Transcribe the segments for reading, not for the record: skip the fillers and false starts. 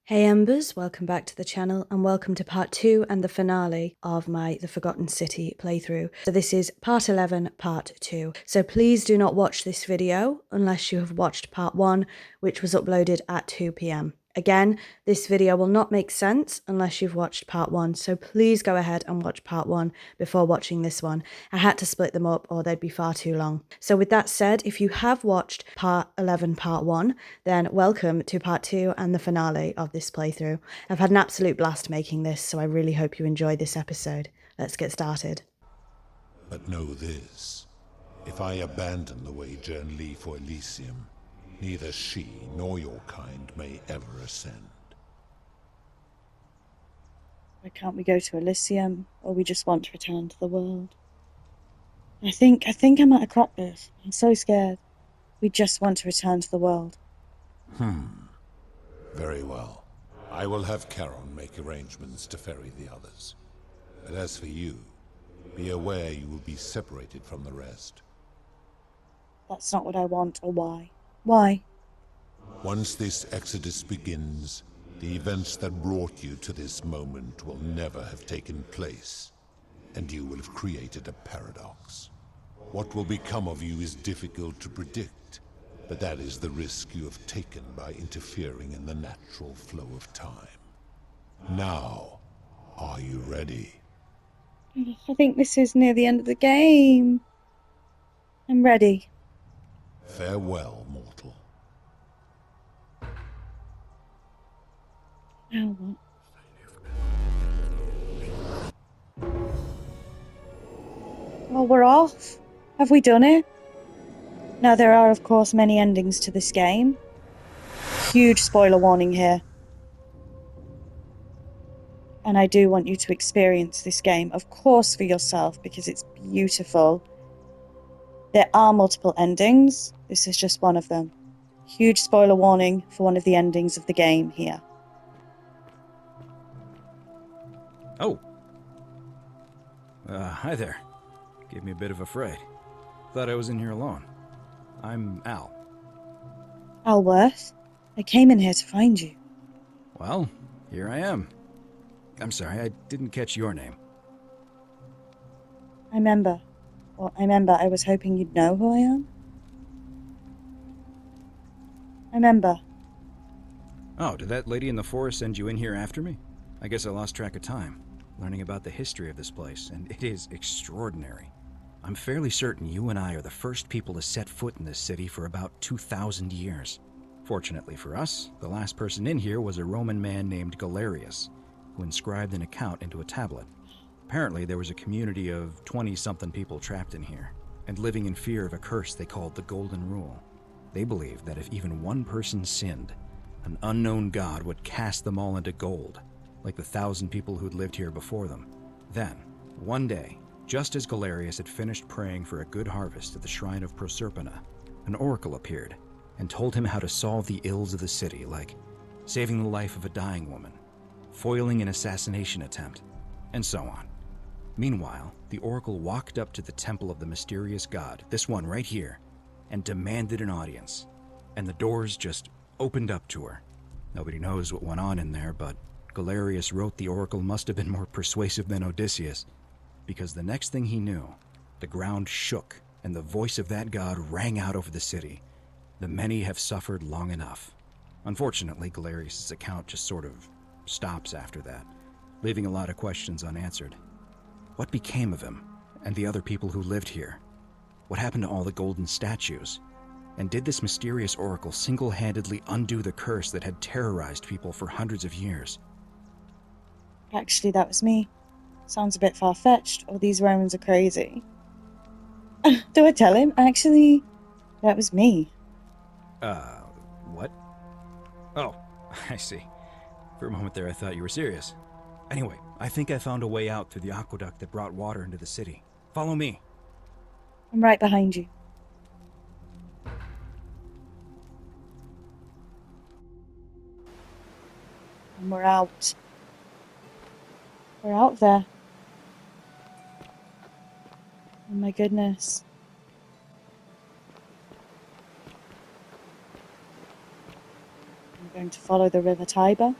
Hey Embers, welcome back to the channel and welcome to part 2 and the finale of my The Forgotten City playthrough. So this is part 11, part 2. So please do not watch this video unless you have watched part 1, which was uploaded at 2 p.m. Again, this video will not make sense unless you've watched part 1, so please go ahead and watch part 1 before watching this one. I had to split them up or they'd be far too long. So with that said, if you have watched part 11, part 1, then welcome to part 2 and the finale of this playthrough. I've had an absolute blast making this, so I really hope you enjoyed this episode. Let's get started. But know this, if I abandon the way Jern Lee for Elysium, neither she nor your kind may ever ascend. Why can't we go to Elysium, or we just want to return to the world? I think I might have cracked this. I'm so scared. We just want to return to the world. Very well. I will have Charon make arrangements to ferry the others. But as for you, be aware you will be separated from the rest. That's not what I want, or why. Why? Once this exodus begins, the events that brought you to this moment will never have taken place, and you will have created a paradox. What will become of you is difficult to predict, but that is the risk you have taken by interfering in the natural flow of time. Now, are you ready? I think this is near the end of the game. I'm ready. Farewell, mortal. Now what? Well, we're off. Have we done it? Now, there are, of course, many endings to this game. Huge spoiler warning here. And I do want you to experience this game, of course, for yourself, because it's beautiful. There are multiple endings. This is just one of them. Huge spoiler warning for one of the endings of the game here. Oh. Hi there. Gave me a bit of a fright. Thought I was in here alone. I'm Al. Alworth, I came in here to find you. Well, here I am. I'm sorry, I didn't catch your name. I remember I was hoping you'd know who I am. I remember. Oh, did that lady in the forest send you in here after me? I guess I lost track of time, learning about the history of this place, and it is extraordinary. I'm fairly certain you and I are the first people to set foot in this city for about 2,000 years. Fortunately for us, the last person in here was a Roman man named Galerius, who inscribed an account into a tablet. Apparently, there was a community of 20-something people trapped in here, and living in fear of a curse they called the Golden Rule. They believed that if even one person sinned, an unknown god would cast them all into gold, like the 1,000 people who'd lived here before them. Then, one day, just as Galerius had finished praying for a good harvest at the shrine of Proserpina, an oracle appeared and told him how to solve the ills of the city, like saving the life of a dying woman, foiling an assassination attempt, and so on. Meanwhile, the oracle walked up to the temple of the mysterious god, this one right here, and demanded an audience, and the doors just opened up to her. Nobody knows what went on in there, but Galerius wrote the oracle must have been more persuasive than Odysseus, because the next thing he knew, the ground shook and the voice of that god rang out over the city. The many have suffered long enough. Unfortunately, Galerius' account just sort of stops after that, leaving a lot of questions unanswered. What became of him and the other people who lived here? What happened to all the golden statues? And did this mysterious oracle single-handedly undo the curse that had terrorized people for hundreds of years? Actually, that was me. Sounds a bit far-fetched, or these Romans are crazy. Do I tell him? Actually, that was me. What? Oh, I see. For a moment there I thought you were serious. Anyway, I think I found a way out through the aqueduct that brought water into the city. Follow me. I'm right behind you. And we're out. We're out there. Oh my goodness. I'm going to follow the River Tiber.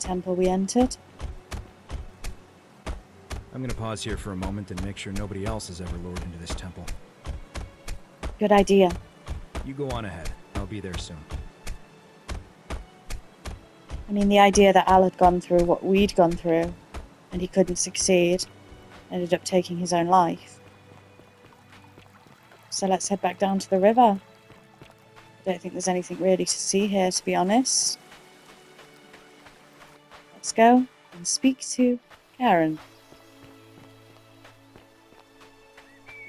temple we entered. I'm gonna pause here for a moment and make sure nobody else has ever lured into this temple. Good idea. You go on ahead. I'll be there soon. I mean, the idea that Al had gone through what we'd gone through and he couldn't succeed, ended up taking his own life. So let's head back down to the river. I don't think there's anything really to see here, to be honest. Let's go and speak to Karen.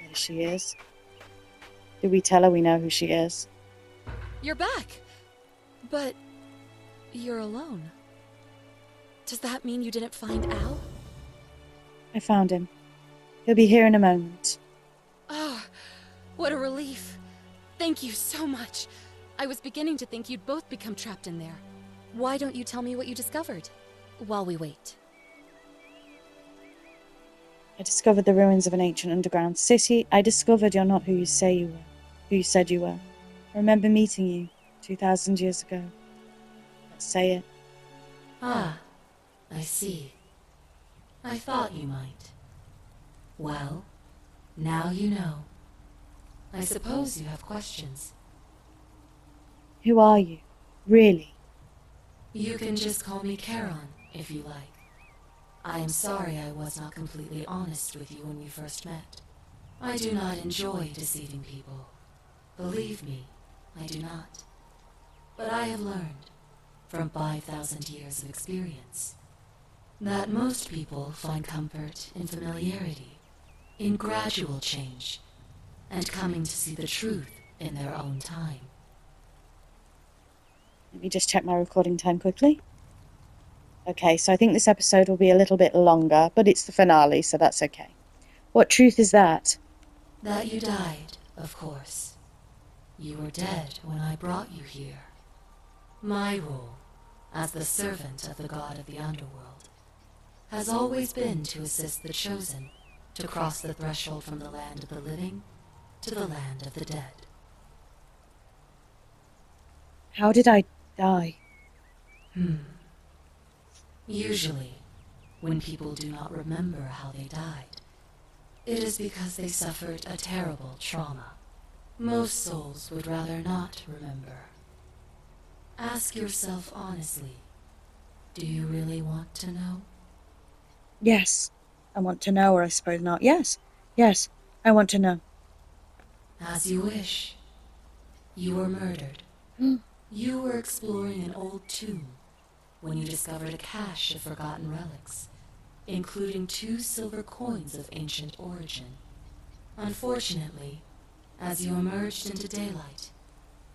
There she is. Did we tell her we know who she is? You're back! But you're alone. Does that mean you didn't find Al? I found him. He'll be here in a moment. Oh, what a relief. Thank you so much. I was beginning to think you'd both become trapped in there. Why don't you tell me what you discovered while we wait? I discovered the ruins of an ancient underground city. I discovered you're not who you say you were, who you said you were. I remember meeting you 2,000 years ago. Let's say it. Ah, I see. I thought you might. Well, now you know. I suppose you have questions. Who are you? Really? You can just call me Charon, if you like. I am sorry I was not completely honest with you when we first met. I do not enjoy deceiving people. Believe me, I do not. But I have learned, from 5,000 years of experience, that most people find comfort in familiarity, in gradual change, and coming to see the truth in their own time. Let me just check my recording time quickly. Okay, so I think this episode will be a little bit longer, but it's the finale, so that's okay. What truth is that? That you died, of course. You were dead when I brought you here. My role, as the servant of the god of the underworld, has always been to assist the chosen to cross the threshold from the land of the living to the land of the dead. How did I die? Usually, when people do not remember how they died, it is because they suffered a terrible trauma. Most souls would rather not remember. Ask yourself honestly, do you really want to know? Yes. I want to know, or I suppose not. Yes. Yes. I want to know. As you wish. You were murdered. You were exploring an old tomb when you discovered a cache of forgotten relics, including 2 silver coins of ancient origin. Unfortunately, as you emerged into daylight,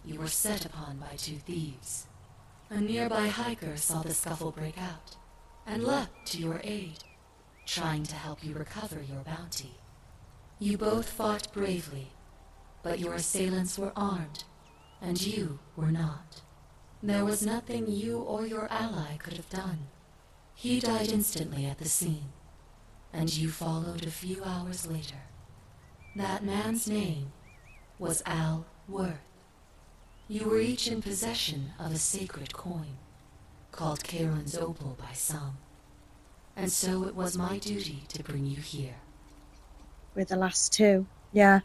you were set upon by 2 thieves. A nearby hiker saw the scuffle break out and leapt to your aid, trying to help you recover your bounty. You both fought bravely, but your assailants were armed, and you were not. There was nothing you or your ally could have done. He died instantly at the scene, and you followed a few hours later. That man's name was Al Worth. You were each in possession of a sacred coin, called Charon's Opal by some, and so it was my duty to bring you here. We're the last 2. Yeah.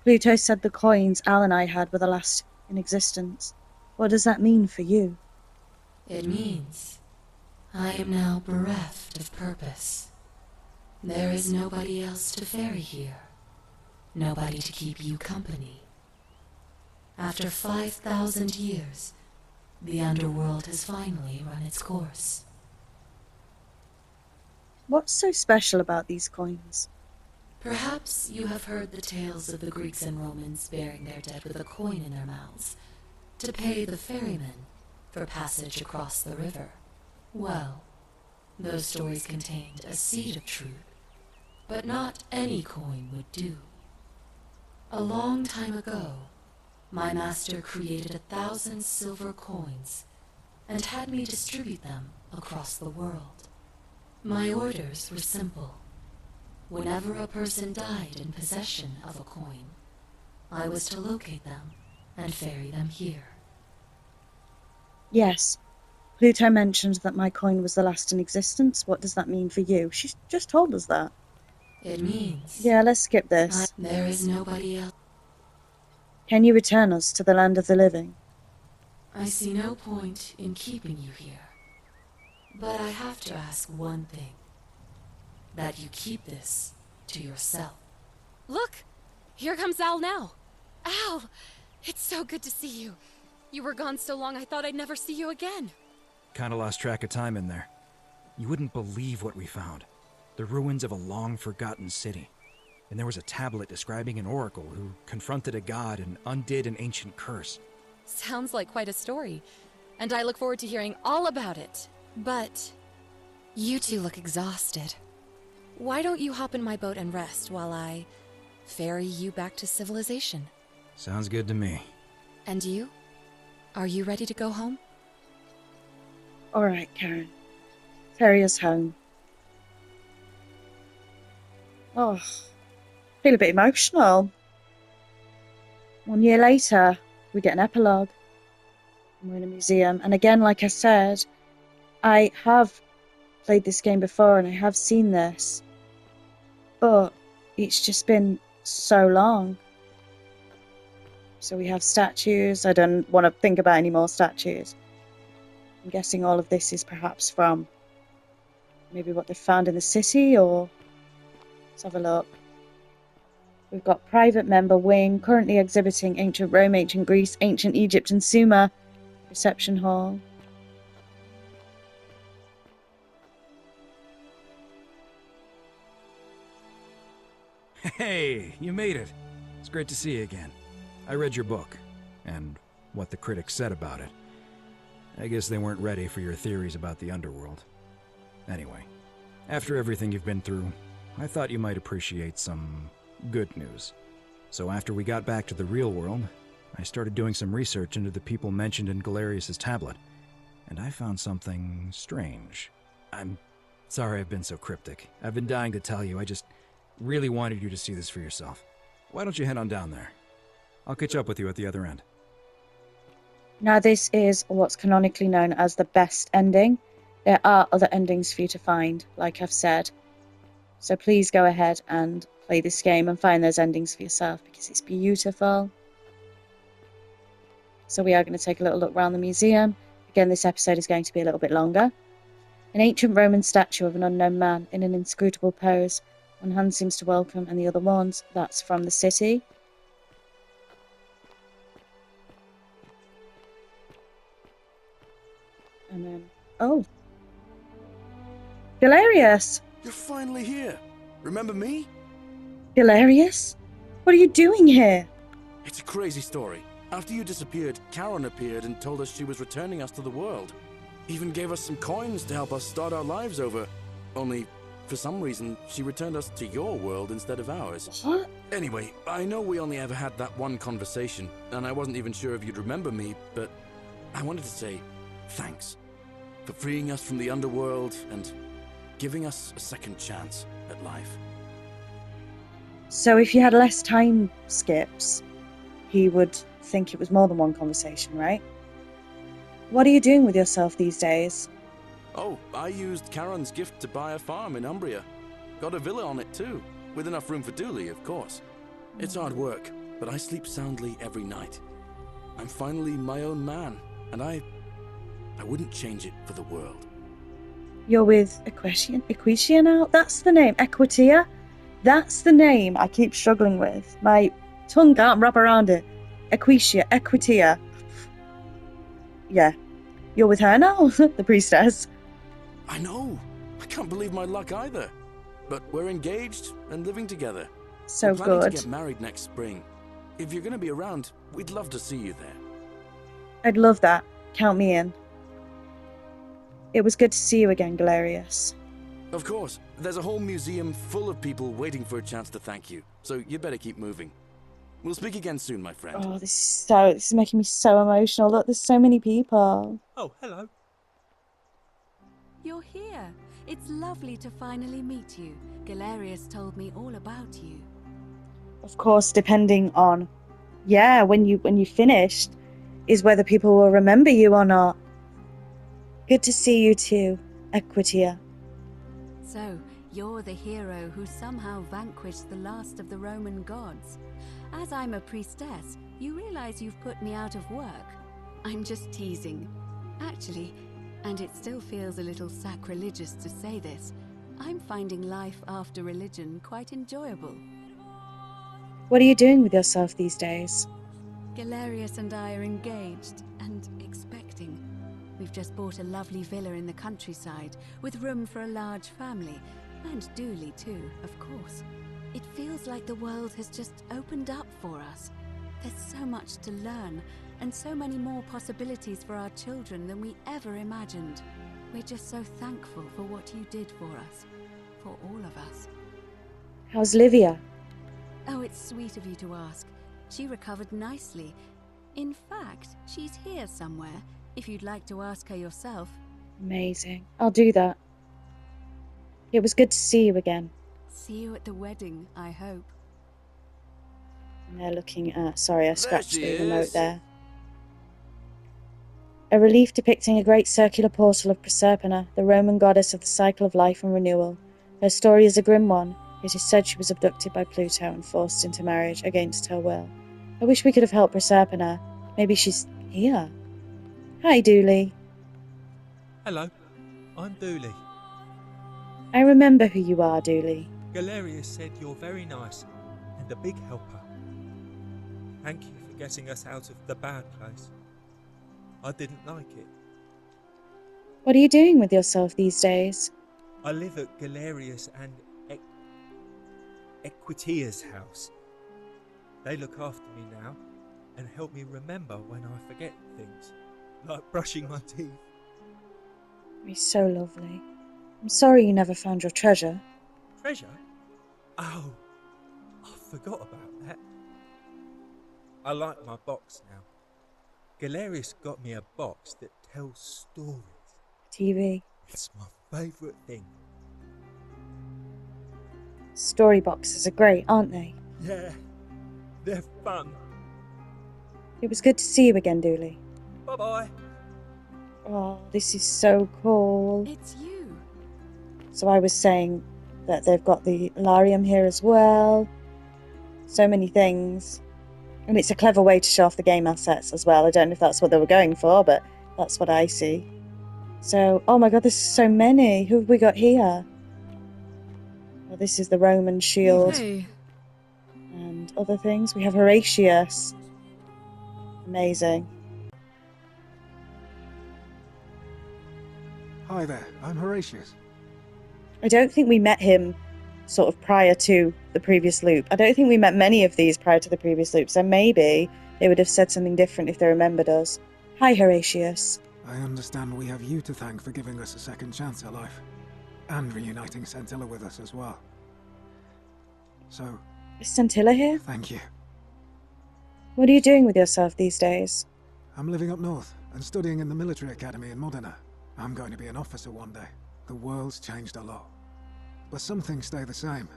Pluto said the coins Al and I had were the last in existence. What does that mean for you? It means I am now bereft of purpose. There is nobody else to ferry here, nobody to keep you company. After 5,000 years, the underworld has finally run its course. What's so special about these coins? Perhaps you have heard the tales of the Greeks and Romans burying their dead with a coin in their mouths to pay the ferryman for passage across the river. Well, those stories contained a seed of truth, but not any coin would do. A long time ago, my master created 1,000 silver coins and had me distribute them across the world. My orders were simple. Whenever a person died in possession of a coin, I was to locate them and ferry them here. Yes. Pluto mentioned that my coin was the last in existence. What does that mean for you? She's just told us that. It means Yeah, let's skip this. there is nobody else. Can you return us to the land of the living? I see no point in keeping you here. But I have to ask one thing. That you keep this to yourself. Look! Here comes Al now. Al! It's so good to see you. You were gone so long I thought I'd never see you again. Kinda lost track of time in there. You wouldn't believe what we found. The ruins of a long-forgotten city. And there was a tablet describing an oracle who confronted a god and undid an ancient curse. Sounds like quite a story, and I look forward to hearing all about it. But you two look exhausted. Why don't you hop in my boat and rest while I ferry you back to civilization? Sounds good to me. And you? Are you ready to go home? All right, Karen. Ferry us home. Oh, I feel a bit emotional. 1 year later, we get an epilogue. We're in a museum. And again, like I said, I have played this game before and I have seen this. But it's just been so long. So we have statues. I don't want to think about any more statues. I'm guessing all of this is perhaps from maybe what they found in the city, or let's have a look. We've got private member wing, currently exhibiting ancient Rome, ancient Greece, ancient Egypt and Sumer. Reception hall. Hey, you made it. It's great to see you again. I read your book, and what the critics said about it. I guess they weren't ready for your theories about the underworld. Anyway, after everything you've been through, I thought you might appreciate some good news. So after we got back to the real world, I started doing some research into the people mentioned in Galerius' tablet, and I found something strange. I'm sorry I've been so cryptic. I've been dying to tell you, I just really wanted you to see this for yourself. Why don't you head on down there? I'll catch up with you at the other end. Now this is what's canonically known as the best ending. There are other endings for you to find, like I've said. So please go ahead and play this game and find those endings for yourself because it's beautiful. So we are going to take a little look around the museum. Again, this episode is going to be a little bit longer. An ancient Roman statue of an unknown man in an inscrutable pose. One hand seems to welcome and the other warns. That's from the city. And then, oh, Galerius! You're finally here. Remember me? Galerius? What are you doing here? It's a crazy story. After you disappeared, Karen appeared and told us she was returning us to the world. Even gave us some coins to help us start our lives over. Only, for some reason, she returned us to your world instead of ours. What? Anyway, I know we only ever had that one conversation, and I wasn't even sure if you'd remember me, but I wanted to say thanks for freeing us from the underworld and giving us a second chance at life. So if you had less time skips, he would think it was more than one conversation, right? What are you doing with yourself these days? Oh, I used Karen's gift to buy a farm in Umbria. Got a villa on it too, with enough room for Dooley, of course. It's hard work, but I sleep soundly every night. I'm finally my own man, and I wouldn't change it for the world. You're with Equitia now? That's the name. Equitia? That's the name I keep struggling with. My tongue can't wrap around it. Equitia. Yeah. You're with her now? The priestess. I know. I can't believe my luck either. But we're engaged and living together. So we're planning good. to get married next spring. If you're going to be around, we'd love to see you there. I'd love that. Count me in. It was good to see you again, Galerius. Of course. There's a whole museum full of people waiting for a chance to thank you. So you better keep moving. We'll speak again soon, my friend. Oh, this is making me so emotional. Look, there's so many people. Oh, hello. You're here. It's lovely to finally meet you. Galerius told me all about you. Of course, depending on, when you finished, is whether people will remember you or not. Good to see you too, Equitia. So, you're the hero who somehow vanquished the last of the Roman gods. As I'm a priestess, you realize you've put me out of work. I'm just teasing. Actually, and it still feels a little sacrilegious to say this, I'm finding life after religion quite enjoyable. What are you doing with yourself these days? Galerius and I are engaged and expecting. We've just bought a lovely villa in the countryside with room for a large family, and Dooley too, of course. It feels like the world has just opened up for us. There's so much to learn, and so many more possibilities for our children than we ever imagined. We're just so thankful for what you did for us, for all of us. How's Livia? Oh, it's sweet of you to ask. She recovered nicely. In fact, she's here somewhere, if you'd like to ask her yourself. Amazing. I'll do that. It was good to see you again. See you at the wedding, I hope. And they're looking at... Sorry, I scratched she the remote is. there. A relief depicting a great circular portal of Proserpina, the Roman goddess of the cycle of life and renewal. Her story is a grim one. It is said she was abducted by Pluto and forced into marriage against her will. I wish we could have helped Proserpina. Maybe she's here. Hi, Dooley. Hello, I'm Dooley. I remember who you are, Dooley. Galerius said you're very nice and a big helper. Thank you for getting us out of the bad place. I didn't like it. What are you doing with yourself these days? I live at Galerius and Equitia's house. They look after me now and help me remember when I forget things, like brushing my teeth. You're so lovely. I'm sorry you never found your treasure. Treasure? Oh, I forgot about that. I like my box now. Galerius got me a box that tells stories. TV. It's my favourite thing. Story boxes are great, aren't they? Yeah, they're fun. It was good to see you again, Dooley. Bye-bye. Oh, this is so cool. It's you. So I was saying that they've got the Larium here as well. So many things. And it's a clever way to show off the game assets as well. I don't know if that's what they were going for, but that's what I see. So, oh my god, there's so many. Who have we got here? Well, this is the Roman shield. Hey. And other things. We have Horatius. Amazing. Hi there, I'm Horatius. I don't think we met him sort of prior to the previous loop. I don't think we met many of these prior to the previous loop, so maybe they would have said something different if they remembered us. Hi, Horatius. I understand we have you to thank for giving us a second chance at life, and reuniting Centilla with us as well. So, Is Centilla here? thank you. What are you doing with yourself these days? I'm living up north and studying in the military academy in Modena. I'm going to be an officer one day. The world's changed a lot, but some things stay the same.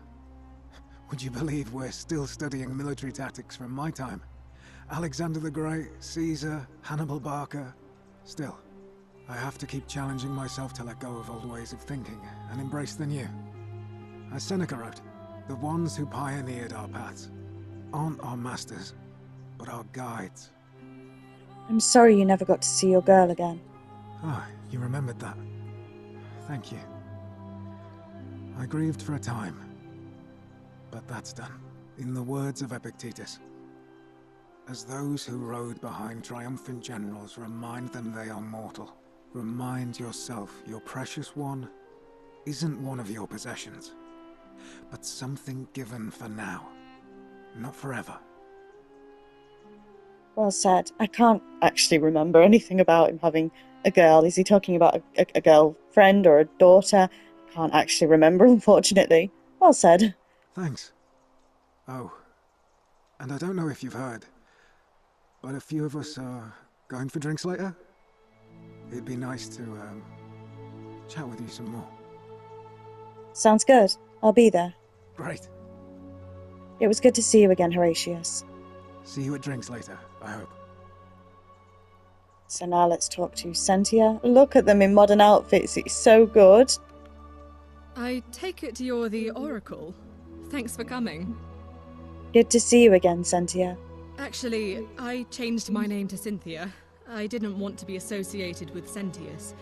Would you believe we're still studying military tactics from my time? Alexander the Great, Caesar, Hannibal Barca. Still, I have to keep challenging myself to let go of old ways of thinking and embrace the new. As Seneca wrote, the ones who pioneered our paths aren't our masters, but our guides. I'm sorry you never got to see your girl again. Ah, you remembered that. Thank you. I grieved for a time, but that's done. In the words of Epictetus, as those who rode behind triumphant generals remind them they are mortal, remind yourself your precious one isn't one of your possessions, but something given for now, not forever. Well said. I can't actually remember anything about him having a girl. Is he talking about a girlfriend or a daughter? I can't actually remember, unfortunately. Well said. Thanks. Oh, and I don't know if you've heard, but a few of us are going for drinks later. It'd be nice to chat with you some more. Sounds good. I'll be there. Great. It was good to see you again, Horatius. See you at drinks later, I hope. So now let's talk to Cynthia. Look at them in modern outfits. It's so good. I take it you're the Oracle. Thanks for coming. Good to see you again, Cynthia. Actually, I changed my name to Cynthia. I didn't want to be associated with Sentius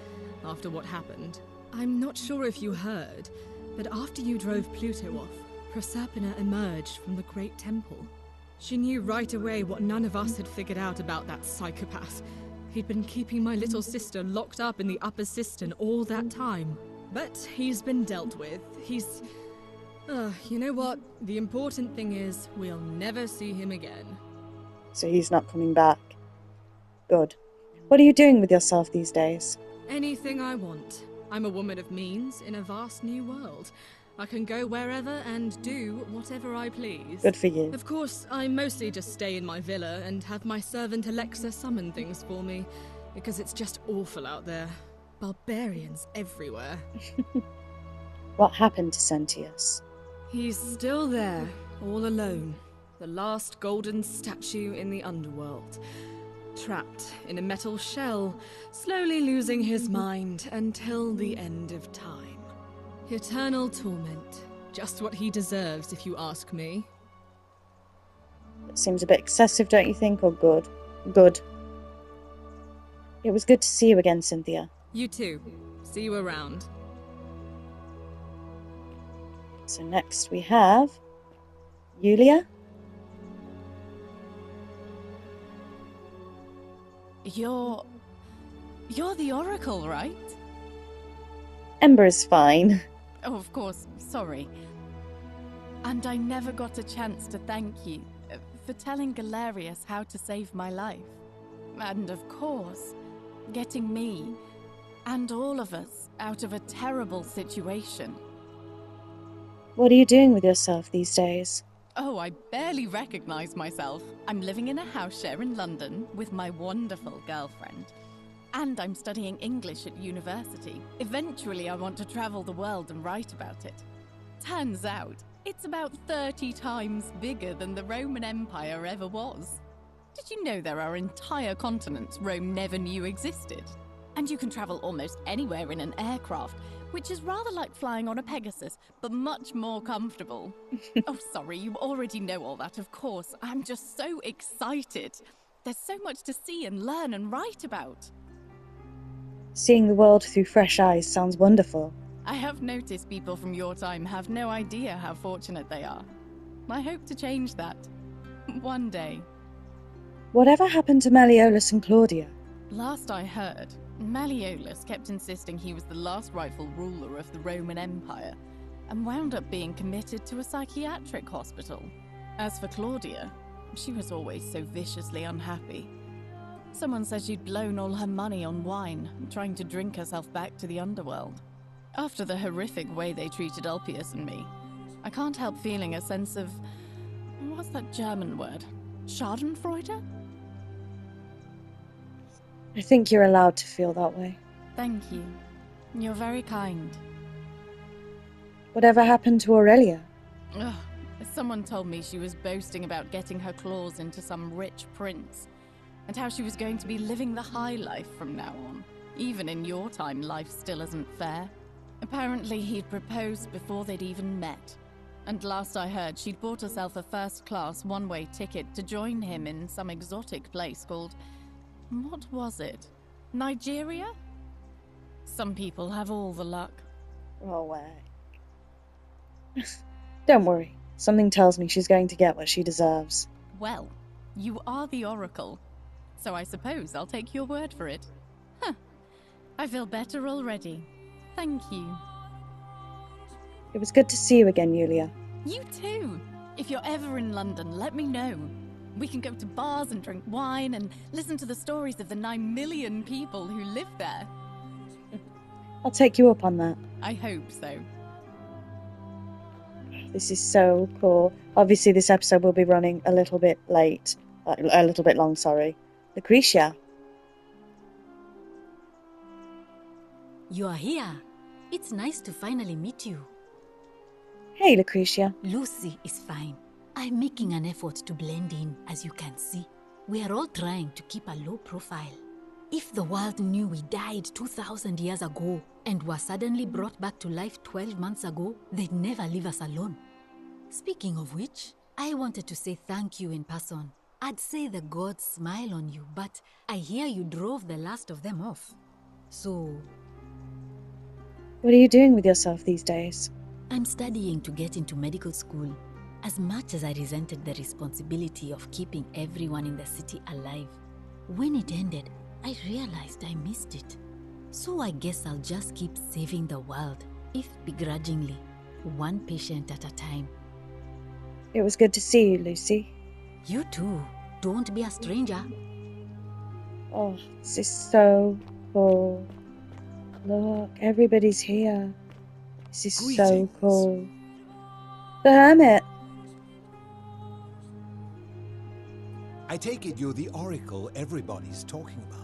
after what happened. I'm not sure if you heard, but after you drove Pluto off, Proserpina emerged from the Great Temple. She knew right away what none of us had figured out about that psychopath. He'd been keeping my little sister locked up in the upper cistern all that time. But he's been dealt with. He's... you know what? The important thing is we'll never see him again. So he's not coming back. Good. What are you doing with yourself these days? Anything I want. I'm a woman of means in a vast new world. I can go wherever and do whatever I please. Good for you. Of course, I mostly just stay in my villa and have my servant Alexa summon things for me, because it's just awful out there. Barbarians everywhere. What happened to Sentius? He's still there, all alone. The last golden statue in the underworld. Trapped in a metal shell, slowly losing his mind until the end of time. Eternal torment. Just what he deserves, if you ask me. That seems a bit excessive, don't you think, or good? Good. It was good to see you again, Cynthia. You too. See you around. So next we have... Yulia? You're the Oracle, right? Ember is fine. Oh, of course, sorry. And I never got a chance to thank you for telling Galerius how to save my life. And of course, getting me and all of us out of a terrible situation. What are you doing with yourself these days? Oh, I barely recognize myself. I'm living in a house share in London with my wonderful girlfriend. And I'm studying English at university. Eventually, I want to travel the world and write about it. Turns out, it's about 30 times bigger than the Roman Empire ever was. Did you know there are entire continents Rome never knew existed? And you can travel almost anywhere in an aircraft, which is rather like flying on a Pegasus, but much more comfortable. Oh, sorry, you already know all that, of course. I'm just so excited. There's so much to see and learn and write about. Seeing the world through fresh eyes sounds wonderful. I have noticed people from your time have no idea how fortunate they are. I hope to change that. One day. Whatever happened to Malleolus and Claudia? Last I heard, Malleolus kept insisting he was the last rightful ruler of the Roman Empire, and wound up being committed to a psychiatric hospital. As for Claudia, she was always so viciously unhappy. Someone said she'd blown all her money on wine, trying to drink herself back to the underworld. After the horrific way they treated Ulpius and me, I can't help feeling a sense of... what's that German word? Schadenfreude? I think you're allowed to feel that way. Thank you. You're very kind. Whatever happened to Aurelia? Ugh. Someone told me she was boasting about getting her claws into some rich prince, and how she was going to be living the high life from now on. Even in your time, life still isn't fair. Apparently he'd proposed before they'd even met. And last I heard, she'd bought herself a first-class one-way ticket to join him in some exotic place called... what was it? Nigeria? Some people have all the luck. Oh, way. Don't worry. Something tells me she's going to get what she deserves. Well, you are the Oracle, so I suppose I'll take your word for it. Huh. I feel better already. Thank you. It was good to see you again, Yulia. You too! If you're ever in London, let me know. We can go to bars and drink wine and listen to the stories of the 9 million people who live there. I'll take you up on that. I hope so. This is so cool. Obviously, this episode will be running a little bit late. A little bit long, sorry. Lucretia. You are here. It's nice to finally meet you. Hey, Lucretia. Lucy is fine. I'm making an effort to blend in, as you can see. We are all trying to keep a low profile. If the world knew we died 2,000 years ago and were suddenly brought back to life 12 months ago, they'd never leave us alone. Speaking of which, I wanted to say thank you in person. I'd say the gods smile on you, but I hear you drove the last of them off. So, What are you doing with yourself these days? I'm studying to get into medical school. As much as I resented the responsibility of keeping everyone in the city alive, when it ended, I realized I missed it. So I guess I'll just keep saving the world, if begrudgingly, one patient at a time. It was good to see you, Lucy. You too. Don't be a stranger. Oh, this is so cool. Look, everybody's here. This is so cool. The Hermit. I take it you're the oracle everybody's talking about.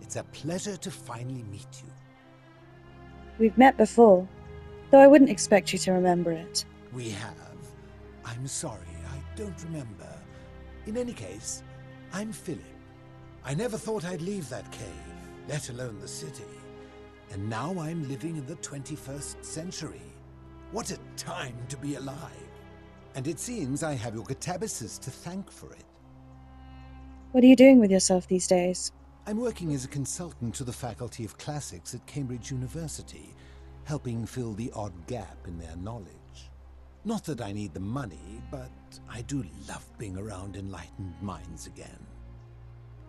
It's a pleasure to finally meet you. We've met before, though I wouldn't expect you to remember it. We have. I'm sorry, I don't remember. In any case, I'm Philip. I never thought I'd leave that cave, let alone the city. And now I'm living in the 21st century. What a time to be alive. And it seems I have your catabasis to thank for it. What are you doing with yourself these days? I'm working as a consultant to the Faculty of Classics at Cambridge University, helping fill the odd gap in their knowledge. Not that I need the money, but I do love being around enlightened minds again.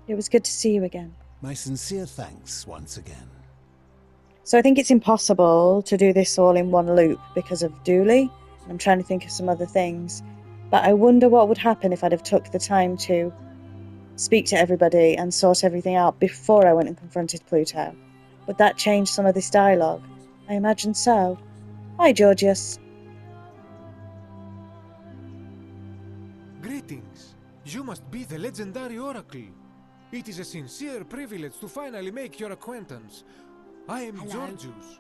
It was good to see you again. My sincere thanks once again. So I think it's impossible to do this all in one loop because of Dooley. I'm trying to think of some other things. But I wonder what would happen if I'd have took the time to speak to everybody and sort everything out before I went and confronted Pluto. Would that change some of this dialogue? I imagine so. Hi, Georgius. Greetings. You must be the legendary oracle. It is a sincere privilege to finally make your acquaintance. I am Georgius.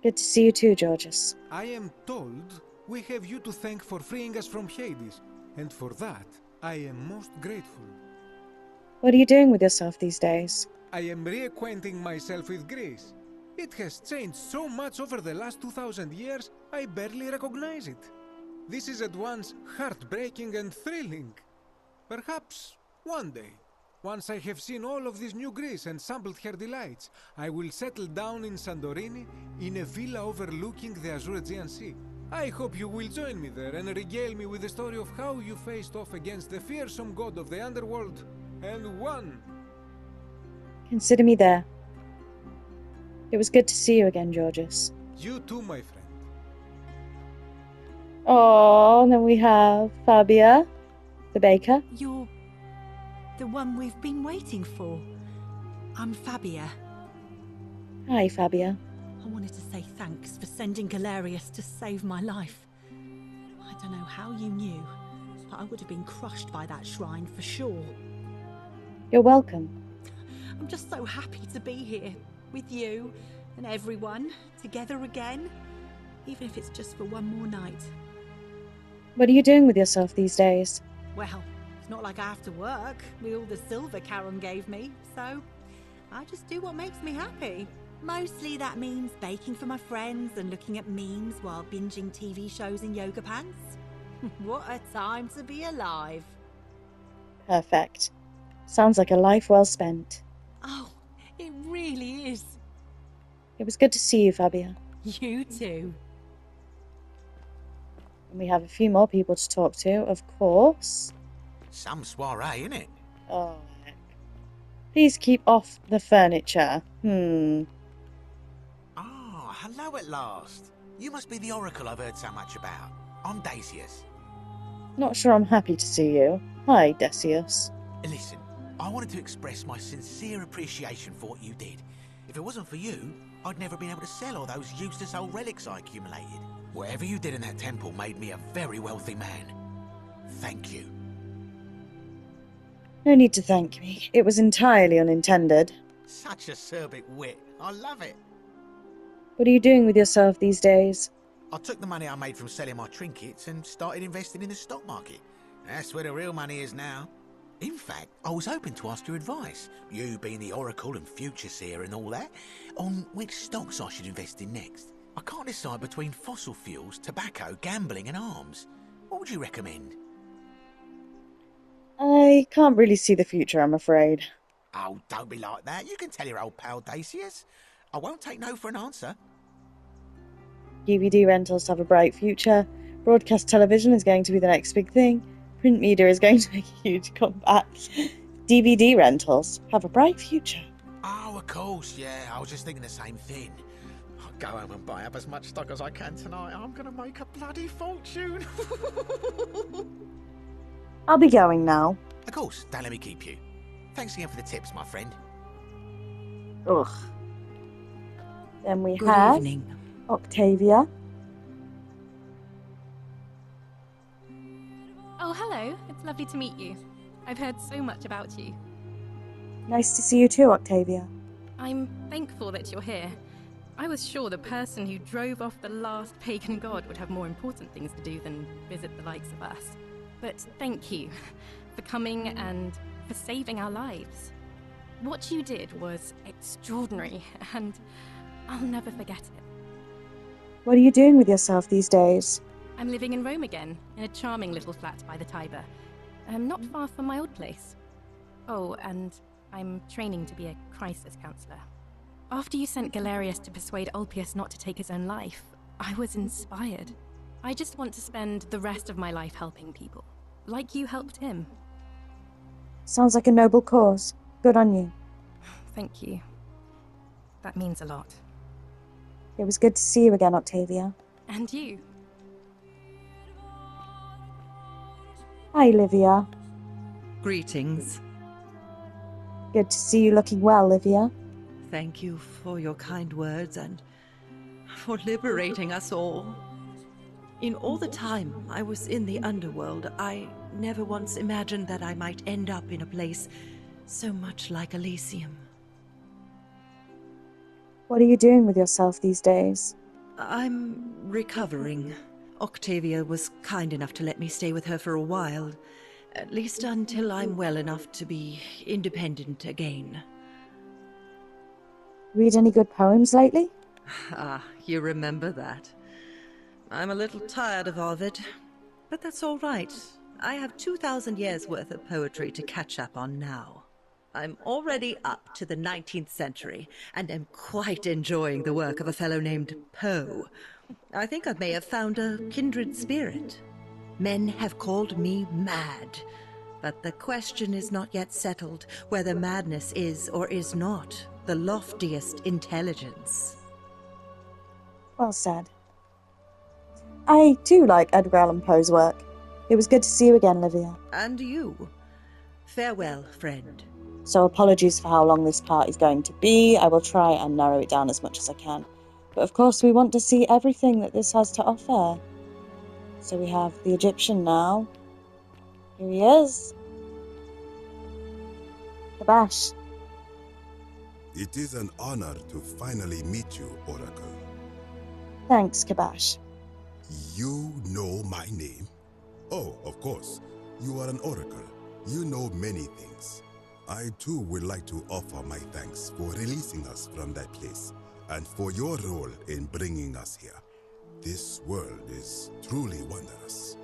Good to see you too, Georgius. I am told we have you to thank for freeing us from Hades, and for that, I am most grateful. What are you doing with yourself these days? I am reacquainting myself with Greece. It has changed so much over the last 2,000 years, I barely recognize it. This is at once heartbreaking and thrilling. Perhaps one day, once I have seen all of this new Greece and sampled her delights, I will settle down in Santorini in a villa overlooking the Azure Aegean Sea. I hope you will join me there and regale me with the story of how you faced off against the fearsome god of the underworld and won. Consider me there. It was good to see you again, Georgius. You too, my friend. Oh, and then we have Fabia, the baker. You're the one we've been waiting for. I'm Fabia. Hi, Fabia. I wanted to say thanks for sending Galerius to save my life. I don't know how you knew, but I would have been crushed by that shrine for sure. You're welcome. I'm just so happy to be here with you and everyone together again, even if it's just for one more night. What are you doing with yourself these days? Well, it's not like I have to work with all the silver Charon gave me, so I just do what makes me happy. Mostly that means baking for my friends and looking at memes while binging TV shows in yoga pants. What a time to be alive. Perfect. Sounds like a life well spent. Oh, it really is. It was good to see you, Fabia. You too. And we have a few more people to talk to, of course. Some soiree, innit? Oh, heck. Please keep off the furniture. Ah, hello at last. You must be the oracle I've heard so much about. I'm Dacius. Not sure I'm happy to see you. Hi, Decius. Listen, I wanted to express my sincere appreciation for what you did. If it wasn't for you, I'd never been able to sell all those useless old relics I accumulated. Whatever you did in that temple made me a very wealthy man. Thank you. No need to thank me. It was entirely unintended. Such acerbic wit. I love it. What are you doing with yourself these days? I took the money I made from selling my trinkets and started investing in the stock market. That's where the real money is now. In fact, I was hoping to ask your advice, you being the Oracle and Future Seer and all that, on which stocks I should invest in next. I can't decide between fossil fuels, tobacco, gambling and arms. What would you recommend? I can't really see the future, I'm afraid. Oh, don't be like that. You can tell your old pal Dacius. I won't take no for an answer. DVD rentals have a bright future. Broadcast television is going to be the next big thing. Print media is going to make a huge comeback. DVD rentals have a bright future. Oh, of course, yeah. I was just thinking the same thing. I'll go home and buy up as much stock as I can tonight. I'm going to make a bloody fortune. I'll be going now. Of course, don't let me keep you. Thanks again for the tips, my friend. Ugh. Then we Good have evening. Octavia. Oh, hello. It's lovely to meet you. I've heard so much about you. Nice to see you too, Octavia. I'm thankful that you're here. I was sure the person who drove off the last pagan god would have more important things to do than visit the likes of us. But thank you for coming and for saving our lives. What you did was extraordinary, and I'll never forget it. What are you doing with yourself these days? I'm living in Rome again, in a charming little flat by the Tiber. Not far from my old place. Oh, and I'm training to be a crisis counselor. After you sent Galerius to persuade Ulpius not to take his own life, I was inspired. I just want to spend the rest of my life helping people, like you helped him. Sounds like a noble cause. Good on you. Thank you. That means a lot. It was good to see you again, Octavia. And you. Hi, Livia. Greetings. Good to see you looking well, Livia. Thank you for your kind words and for liberating us all. In all the time I was in the underworld, I never once imagined that I might end up in a place so much like Elysium. What are you doing with yourself these days? I'm recovering. Octavia was kind enough to let me stay with her for a while, at least until I'm well enough to be independent again. Read any good poems lately? Ah, you remember that. I'm a little tired of Ovid, but that's all right. I have 2,000 years worth of poetry to catch up on now. I'm already up to the 19th century, and am quite enjoying the work of a fellow named Poe. I think I may have found a kindred spirit. Men have called me mad, but the question is not yet settled whether madness is or is not the loftiest intelligence. Well said. I too like Edgar Allan Poe's work. It was good to see you again, Livia. And you. Farewell, friend. So apologies for how long this part is going to be. I will try and narrow it down as much as I can. But of course we want to see everything that this has to offer. So we have the Egyptian now. Here he is. Kabash. It is an honor to finally meet you, Oracle. Thanks, Kabash. You know my name? Oh, of course. You are an oracle. You know many things. I too would like to offer my thanks for releasing us from that place, and for your role in bringing us here. This world is truly wondrous.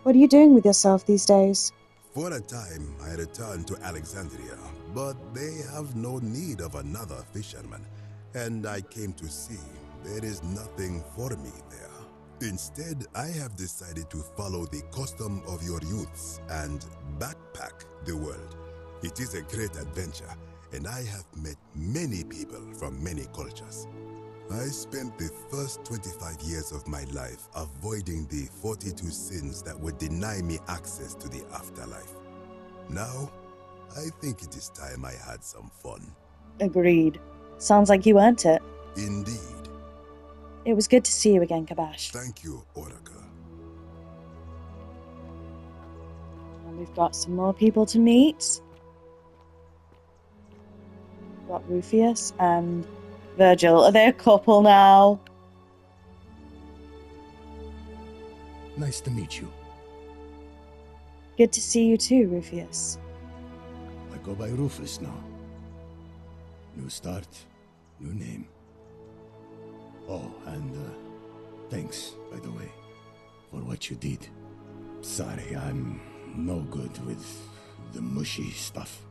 What are you doing with yourself these days? For a time, I returned to Alexandria, but they have no need of another fisherman, and I came to see there is nothing for me there. Instead, I have decided to follow the custom of your youths and backpack the world. It is a great adventure, and I have met many people from many cultures. I spent the first 25 years of my life avoiding the 42 sins that would deny me access to the afterlife. Now, I think it is time I had some fun. Agreed. Sounds like you earned it. Indeed. It was good to see you again, Kabash. Thank you, Oracle. And we've got some more people to meet. We've got Rufius and Virgil. Are they a couple now? Nice to meet you. Good to see you too, Rufius. I go by Rufus now. New start, new name. Oh, and thanks, by the way, for what you did. Sorry, I'm no good with the mushy stuff.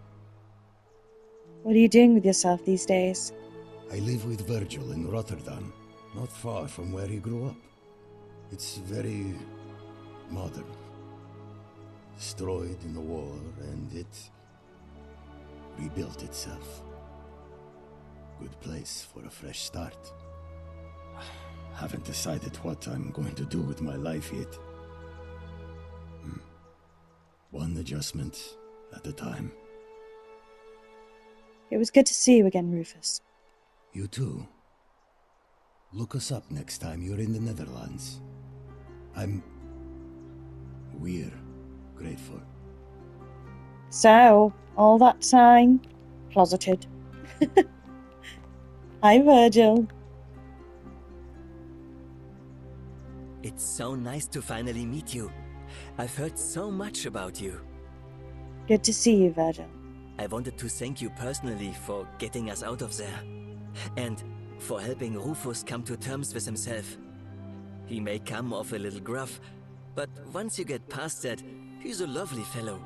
What are you doing with yourself these days? I live with Virgil in Rotterdam, not far from where he grew up. It's very modern. Destroyed in the war, and it rebuilt itself. Good place for a fresh start. Haven't decided what I'm going to do with my life yet. One adjustment at a time. It was good to see you again, Rufus. You too. Look us up next time you're in the Netherlands. We're grateful. So, all that time, closeted. Hi, Virgil. It's so nice to finally meet you. I've heard so much about you. Good to see you, Virgil. I wanted to thank you personally for getting us out of there. And for helping Rufus come to terms with himself. He may come off a little gruff, but once you get past that, he's a lovely fellow.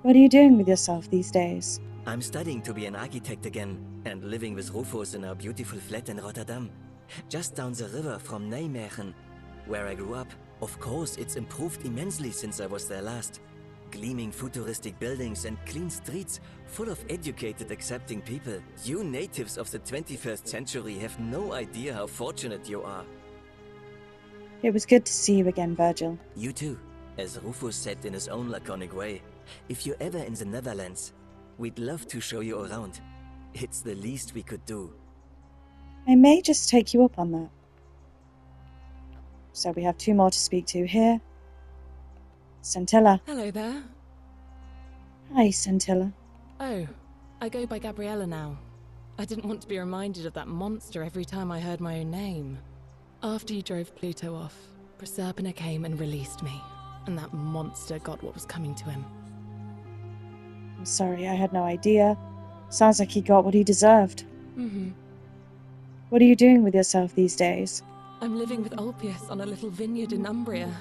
What are you doing with yourself these days? I'm studying to be an architect again, and living with Rufus in our beautiful flat in Rotterdam. Just down the river from Nijmegen, where I grew up. Of course, it's improved immensely since I was there last. Gleaming futuristic buildings and clean streets, full of educated, accepting people. You natives of the 21st century have no idea how fortunate you are. It was good to see you again, Virgil. You too, as Rufus said in his own laconic way. If you're ever in the Netherlands, we'd love to show you around. It's the least we could do. I may just take you up on that. So we have two more to speak to here. Scintilla. Hello there. Hi, Scintilla. Oh, I go by Gabriella now. I didn't want to be reminded of that monster every time I heard my own name. After you drove Pluto off, Proserpina came and released me, and that monster got what was coming to him. I'm sorry, I had no idea. Sounds like he got what he deserved. What are you doing with yourself these days? I'm living with Ulpius on a little vineyard in Umbria.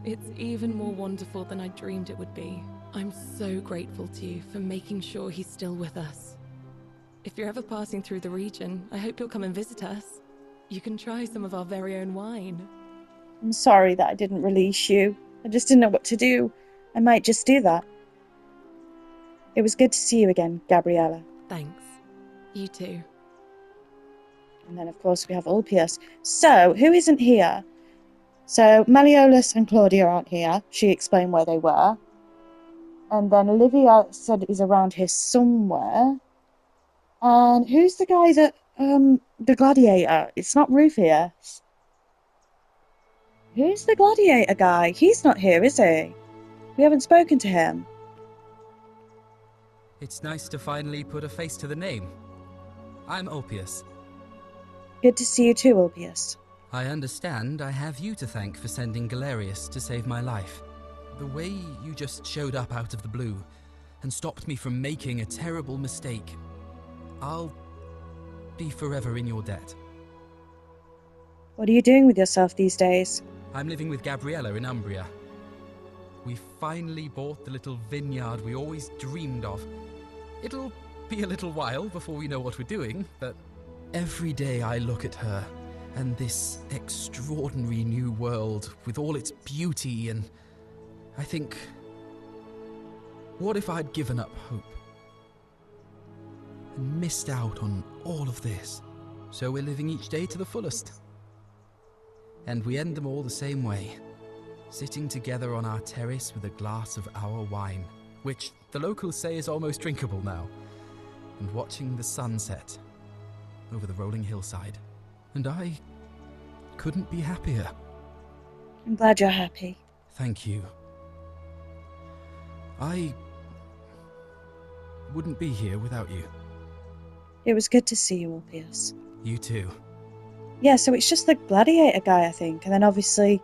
It's even more wonderful than I dreamed it would be. I'm so grateful to you for making sure he's still with us. If you're ever passing through the region, I hope you'll come and visit us. You can try some of our very own wine. I'm sorry that I didn't release you. I just didn't know what to do. I might just do that. It was good to see you again, Gabriella. Thanks. You too. And then, of course, we have Ulpius. So, who isn't here? So, Malleolus and Claudia aren't here. She explained where they were. And then Olivia said is around here somewhere. And who's the guy that, the gladiator? It's not Rufius. Who's the gladiator guy? He's not here, is he? We haven't spoken to him. It's nice to finally put a face to the name. I'm Ulpius. Good to see you too, Ulpius. I understand I have you to thank for sending Galerius to save my life. The way you just showed up out of the blue and stopped me from making a terrible mistake. I'll be forever in your debt. What are you doing with yourself these days? I'm living with Gabriella in Umbria. We finally bought the little vineyard we always dreamed of. It'll be a little while before we know what we're doing, but every day I look at her and this extraordinary new world with all its beauty, and I think, what if I'd given up hope and missed out on all of this? So we're living each day to the fullest. And we end them all the same way, sitting together on our terrace with a glass of our wine, which the locals say is almost drinkable now, and watching the sunset over the rolling hillside. And I couldn't be happier. I'm glad you're happy. Thank you. I wouldn't be here without you. It was good to see you, Ulpius. You too. Yeah, so it's just the gladiator guy, I think. And then obviously,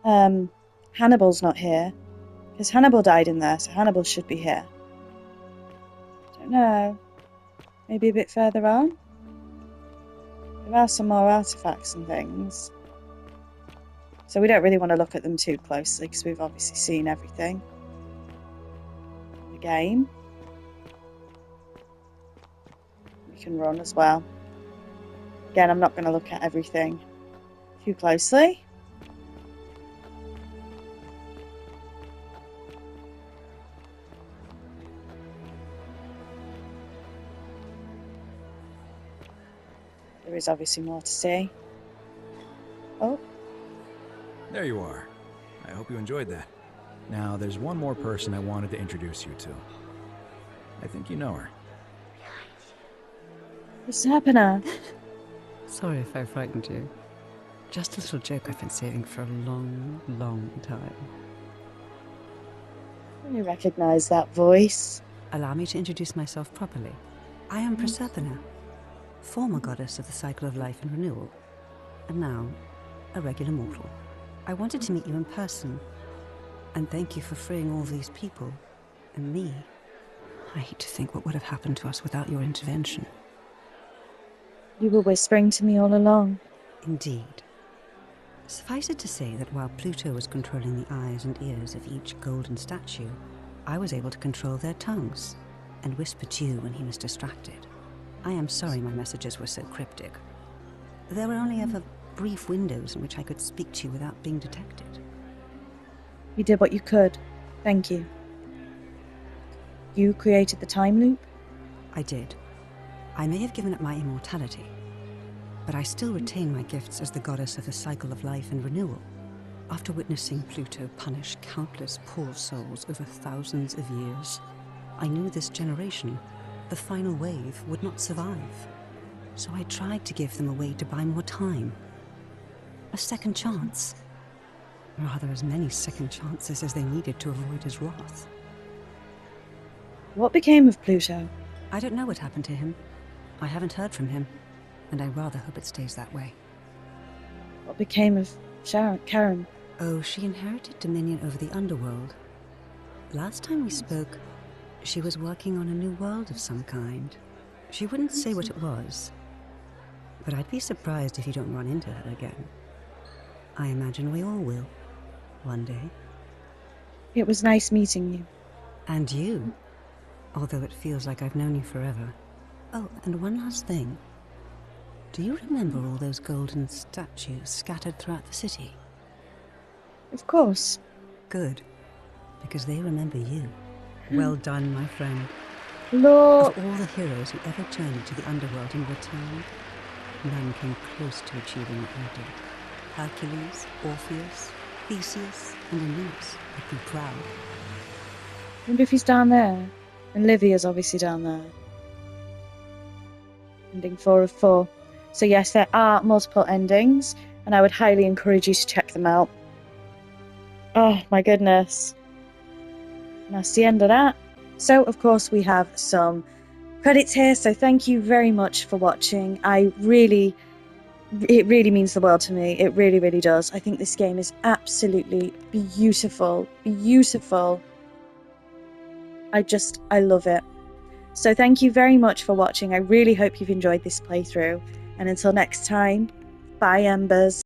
Hannibal's not here. Because Hannibal died in there, so Hannibal should be here. Don't know. Maybe a bit further on? There are some more artifacts and things. So we don't really want to look at them too closely because we've obviously seen everything. The game. We can run as well. Again, I'm not going to look at everything too closely. There is obviously more to see. Oh. There you are. I hope you enjoyed that. Now, there's one more person I wanted to introduce you to. I think you know her. What's happening? Sorry if I frightened you. Just a little joke I've been saving for a long, long time. I recognise that voice. Allow me to introduce myself properly. I am Proserpina, former goddess of the cycle of life and renewal, and now a regular mortal. I wanted to meet you in person, and thank you for freeing all these people, and me. I hate to think what would have happened to us without your intervention. You were whispering to me all along. Indeed. Suffice it to say that while Pluto was controlling the eyes and ears of each golden statue, I was able to control their tongues, and whisper to you when he was distracted. I am sorry my messages were so cryptic. There were only ever brief windows in which I could speak to you without being detected. You did what you could. Thank you. You created the time loop? I did. I may have given up my immortality, but I still retain my gifts as the goddess of the cycle of life and renewal. After witnessing Pluto punish countless poor souls over thousands of years, I knew this generation, the final wave, would not survive. So I tried to give them a way to buy more time. A second chance. Rather, as many second chances as they needed to avoid his wrath. What became of Pluto? I don't know what happened to him. I haven't heard from him, and I rather hope it stays that way. What became of Karen? Oh, she inherited dominion over the underworld. Last time we spoke, she was working on a new world of some kind. She wouldn't say what it was, but I'd be surprised if you don't run into her again. I imagine we all will, one day. It was nice meeting you. And you, although it feels like I've known you forever. Oh, and one last thing. Do you remember all those golden statues scattered throughout the city? Of course. Good, because they remember you. Well done, my friend. Look. Of all the heroes who ever journeyed to the underworld and returned, none came close to achieving what you did. Hercules, Orpheus, Theseus, and Aeneas would be proud. I wonder if he's down there. And Livia's obviously down there. Ending 4 of 4. So yes, there are multiple endings, and I would highly encourage you to check them out. Oh my goodness. And that's the end of that. So of course we have some credits here, so thank you very much for watching. It really means the world to me. It really, really does. I think this game is absolutely beautiful. Beautiful. I love it. So thank you very much for watching. I really hope you've enjoyed this playthrough. And until next time, bye, Embers.